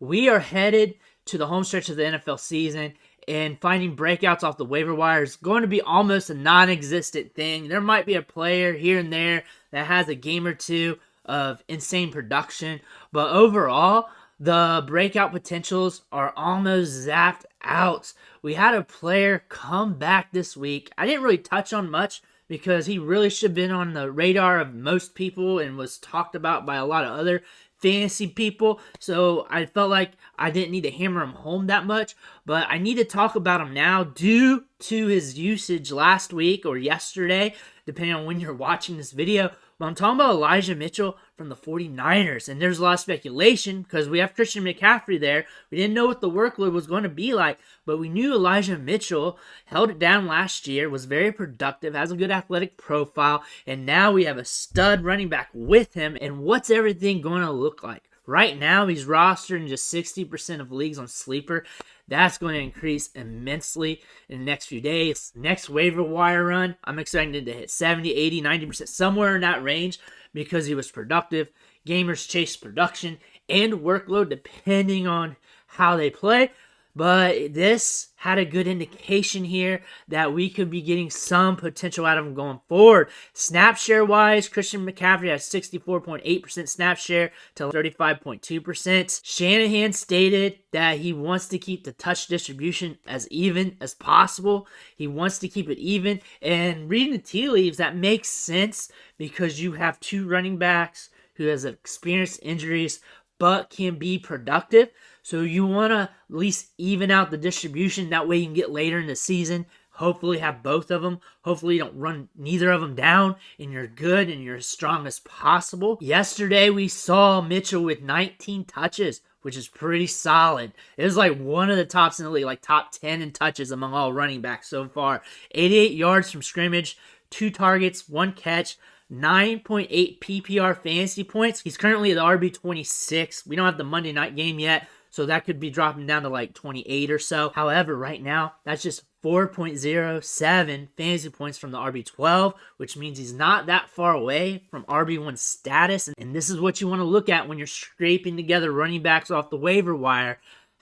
We are headed to the home stretch of the NFL season, and finding breakouts off the waiver wire is going to be almost a non-existent thing. There might be a player here and there that has a game or two of insane production, but overall, the breakout potentials are almost zapped out. We had a player come back this week. I didn't really touch on much because he really should have been on the radar of most people and was talked about by a lot of other fantasy people. So I felt like I didn't need to hammer him home that much, but I need to talk about him now due to his usage last week or yesterday, depending on when you're watching this video. But I'm talking about Elijah Mitchell from the 49ers, and there's a lot of speculation because we have Christian McCaffrey there. We didn't know what the workload was going to be like, but we knew Elijah Mitchell held it down last year, was very productive, has a good athletic profile, and now we have a stud running back with him. And what's everything going to look like? Right now, he's rostered in just 60% of leagues on Sleeper. That's going to increase immensely in the next few days. Next waiver wire run, I'm expecting to hit 70, 80, 90%, somewhere in that range because he was productive. Gamers chase production and workload depending on how they play. But this had a good indication here that we could be getting some potential out of him going forward. Snap share wise, Christian McCaffrey has 64.8% snap share to 35.2%. Shanahan stated that he wants to keep the touch distribution as even as possible. He wants to keep it even. And reading the tea leaves, that makes sense because you have two running backs who has experienced injuries but can be productive. So you want to at least even out the distribution. That way you can get later in the season, hopefully have both of them. Hopefully you don't run neither of them down and you're good and you're as strong as possible. Yesterday we saw Mitchell with 19 touches, which is pretty solid. It was like one of the tops in the league, like top 10 in touches among all running backs so far. 88 yards from scrimmage, 2 targets, 1 catch. 9.8 PPR fantasy points. He's currently at the RB26. We don't have the Monday night game yet, so that could be dropping down to like 28 or so. However, right now, that's just 4.07 fantasy points from the RB12, which means he's not that far away from RB1 status. And this is what you want to look at when you're scraping together running backs off the waiver wire.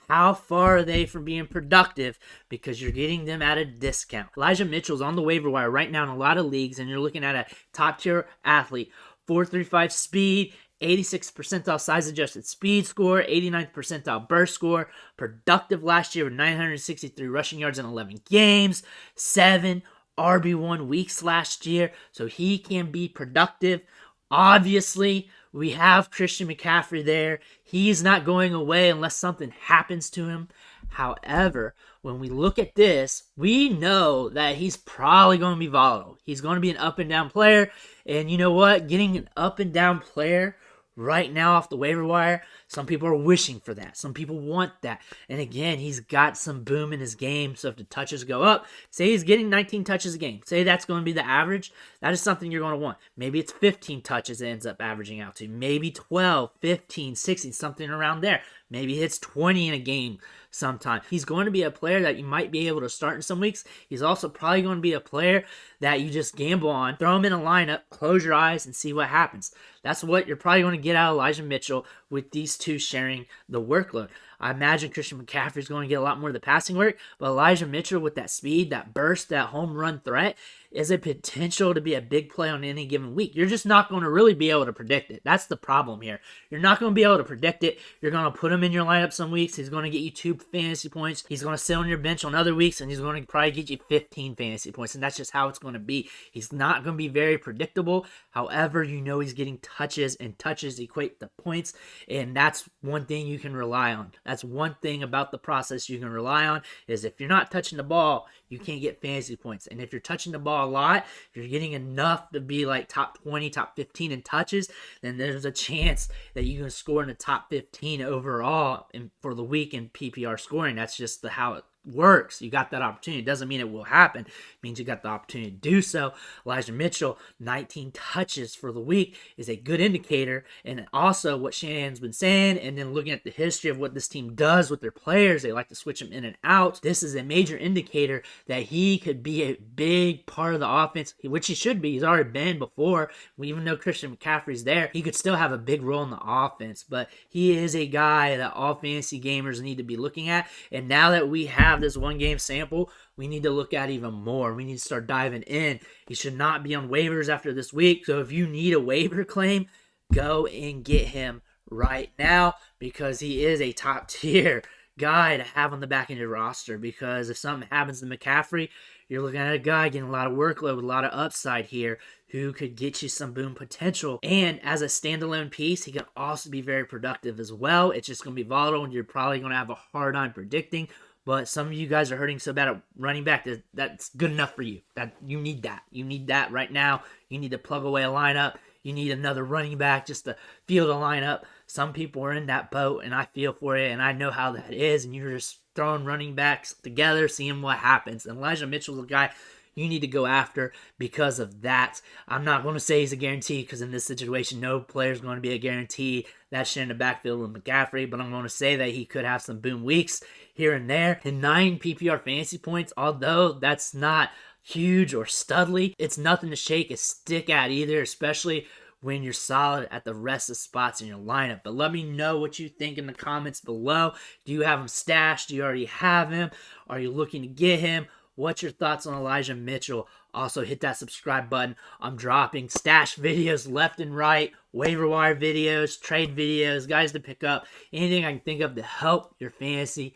How far are they from being productive? Because you're getting them at a discount. Elijah Mitchell's on the waiver wire right now in a lot of leagues, and you're looking at a top-tier athlete. 4.35 speed, 86th percentile size-adjusted speed score, 89th percentile burst score. Productive last year with 963 rushing yards in 11 games. 7 RB1 weeks last year, so he can be productive. Obviously, we have Christian McCaffrey there. He's not going away unless something happens to him. However, when we look at this, we know that he's probably going to be volatile. He's going to be an up and down player. And you know what? Getting an up and down player right now off the waiver wire, some people are wishing for that. Some people want that. And again, he's got some boom in his game. So if the touches go up, say he's getting 19 touches a game. Say that's going to be the average. That is something you're going to want. Maybe it's 15 touches it ends up averaging out to. Maybe 12, 15, 16, something around there. Maybe he hits 20 in a game sometime. He's going to be a player that you might be able to start in some weeks. He's also probably going to be a player that you just gamble on, throw him in a lineup, close your eyes, and see what happens. That's what you're probably going to get out of Elijah Mitchell with these two sharing the workload. I imagine Christian McCaffrey is going to get a lot more of the passing work, but Elijah Mitchell with that speed, that burst, that home run threat is a potential to be a big play on any given week. You're just not going to really be able to predict it. That's the problem here. You're not going to be able to predict it. You're going to put him in your lineup some weeks. He's going to get you 2 fantasy points. He's going to sit on your bench on other weeks, and he's going to probably get you 15 fantasy points, and that's just how it's going to be. He's not going to be very predictable. However, you know he's getting touches, and touches equate to points, and that's one thing you can rely on. That's one thing about the process you can rely on, is if you're not touching the ball, you can't get fantasy points. And if you're touching the ball a lot, if you're getting enough to be like top 20, top 15 in touches, then there's a chance that you can score in the top 15 overall for the week in PPR scoring. That's just how it works, you got that opportunity. It doesn't mean it will happen. It means you got the opportunity to do so. Elijah Mitchell, 19 touches for the week is a good indicator. And also what Shanahan's been saying, and then looking at the history of what this team does with their players, they like to switch them in and out. This is a major indicator that he could be a big part of the offense, which he should be. He's already been before. Even though Christian McCaffrey's there, he could still have a big role in the offense. But he is a guy that all fantasy gamers need to be looking at. And now that we have this one game sample, we need to look at even more. We need to start diving in. He should not be on waivers after this week. So if you need a waiver claim, go and get him right now, because he is a top tier guy to have on the back end of your roster. Because if something happens to McCaffrey, you're looking at a guy getting a lot of workload with a lot of upside here who could get you some boom potential. And as a standalone piece, he can also be very productive as well. It's just going to be volatile, and you're probably going to have a hard time predicting. But some of you guys are hurting so bad at running back that's good enough for you. That you need that. You need that right now. You need to plug away a lineup. You need another running back just to field a lineup. Some people are in that boat, and I feel for you, and I know how that is. And you're just throwing running backs together, seeing what happens. And Elijah Mitchell's a guy you need to go after because of that. I'm not going to say he's a guarantee, because in this situation, no player is going to be a guarantee. That's in the backfield with McCaffrey, but I'm going to say that he could have some boom weeks here and there. And 9 PPR fantasy points, although that's not huge or studly, it's nothing to shake a stick at either, especially when you're solid at the rest of the spots in your lineup. But let me know what you think in the comments below. Do you have him stashed? Do you already have him? Are you looking to get him? What's your thoughts on Elijah Mitchell? Also, hit that subscribe button. I'm dropping stash videos left and right, waiver wire videos, trade videos, guys to pick up, anything I can think of to help your fantasy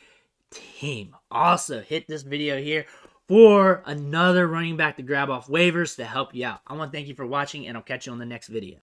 team. Also, hit this video here for another running back to grab off waivers to help you out. I want to thank you for watching, and I'll catch you on the next video.